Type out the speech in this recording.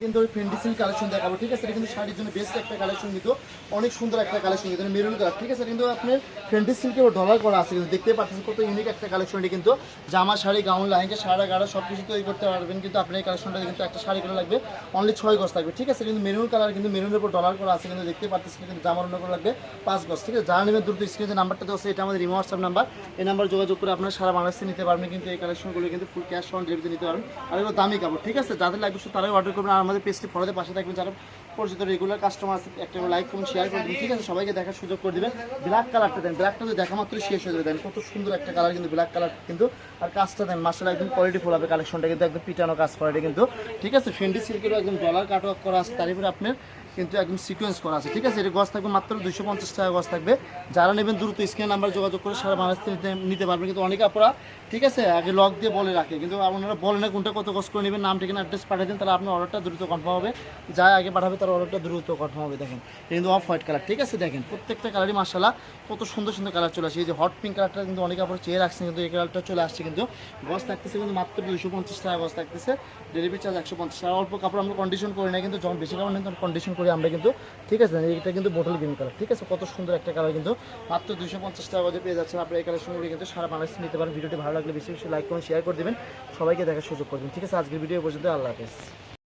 কিন্তু Fendi silk collection দেখাবো, ঠিক আছে? এটা কিন্তু শাড়ির জন্য বেস্ট একটা কালেকশন, কিন্তু অনেক সুন্দর একটা কালেকশন, কিন্তু মেরুন কালার, ঠিক আছে? কিন্তু আপনার ফেন্ডি সিল্কের ডলার করা আছে, কিন্তু দেখতে পাচ্ছেন কত ইউনিক একটা কালেকশন। এটি কিন্তু জামা, শাড়ি, গাউন, লাহেঙ্গা, সারা গাড়া সব কিছু তৈরি করতে পারবেন। কিন্তু আপনার এই কালেকশনটা কিন্তু একটা শাড়ি করে লাগবে অনলি 6 গজ থাকবে, ঠিক আছে? কিন্তু মেরুন কালার, কিন্তু মেরুনের উপর ডলার করা আছে, কিন্তু দেখতে পাচ্ছেন। কিন্তু জামার অন্য করে লাগবে 5 গজ, ঠিক আছে? যারা নেবেন দ্রুত স্ক্রিনে যে নাম্বারটা দেওয়া আছে এটা আমাদের ইমো হোয়াটসঅ্যাপ নাম্বার, এই নাম্বার যোগাযোগ করে আপনারা সারা বাংলাদেশে নিতে পারবেন। কিন্তু এই কালেকশনগুলো কিন্তু ফুল ক্যাশ অন ডেলিভারিতে নিতে পারবেন, আর এগুলো দামি কাপড়, ঠিক আছে? যাদের লাগবে শুধু তারাই অর্ডার করবেন। আর আমাদের পেজটি ফলোতে পাশে থাকবেন যারা পরিচিত রেগুলার কাস্টমার আছে, একটা লাইক কমেন্ট শেয়ার করে দিবেন, ঠিক আছে? সবাইকে দেখার সুযোগ করে দিবেন। ব্ল্যাক কালারটা দেন, ব্ল্যাকটা তো দেখা মাত্রই শেষ হয়ে যাবে। দেন কত সুন্দর একটা কালার, কিন্তু ব্ল্যাক কালার কিন্তু। আর কাজটা দেন মার্শাল একদম কোয়ালিটি ফুল হবে, কালেকশনটা কিন্তু একদম পিটানো কাজ করা এটা কিন্তু, ঠিক আছে? ফেন্ডি সিল্কেরও একদম ডলার কাট ওয়ার্ক করা আছে, তার উপরে আপনার কিন্তু একদম সিকোয়েন্স করা আছে, ঠিক আছে? এটা গজ থাকবে মাত্র 250 টাকা গজ থাকবে। যারা নেবেন দ্রুত স্ক্রিন নাম্বার যোগাযোগ করে সারা বাংলাদেশ থেকে নিতে পারবেন। কিন্তু অনেকে আপনারা, ঠিক আছে, আগে লক দিয়ে বলে রাখে, কিন্তু আপনারা বলে না কোনটা কত গজ করে নেবেন, নাম ঠিকানা অ্যাড্রেস পাঠিয়ে দিন, তাহলে আপনার অর্ডারটা দ্রুত কনফার্ম হবে। যা আগে পাঠাবে তার অর্ডারটা দ্রুত কনফার্ম হবে। দেখেন কিন্তু অফ হোয়াইট কালার, ঠিক আছে? দেখেন প্রত্যেকটা কালারই মার্শাল্লাহ কত সুন্দর সুন্দর কালার চলে আসে। এই যে হট পিঙ্ক কালারটা কিন্তু অনেকে আপনারা চেয়ে রাখছেন, কিন্তু এই কালারটা চলে আসছে। কিন্তু গজ থাকতেছে কিন্তু মাত্র 250 টাকা গজ থাকতেছে, ডেলিভারি চার্জ 150 টাকা। অল্প কাপড় আমরা কন্ডিশন করি না, কিন্তু যখন বেশি কাপড় নেই তখন কন্ডিশন করি আমরা কিন্তু, ঠিক আছে? এটা কিন্তু বোটল গ্রিন কালার, ঠিক আছে? কত সুন্দর একটা কালার, কিন্তু মাত্র 250 টাকা গজে পেয়ে যাচ্ছেন। আপনার এই কালেকশনগুলি কিন্তু সারা বাংলাদেশে নিতে পারেন। ভিডিওটি ভালো লাগলে বেশি বেশি লাইক করুন, শেয়ার করে দেবেন, সবাইকে দেখার সুযোগ করবেন, ঠিক আছে? আজকের ভিডিও পর্যন্ত, আল্লাহ হাফেজ।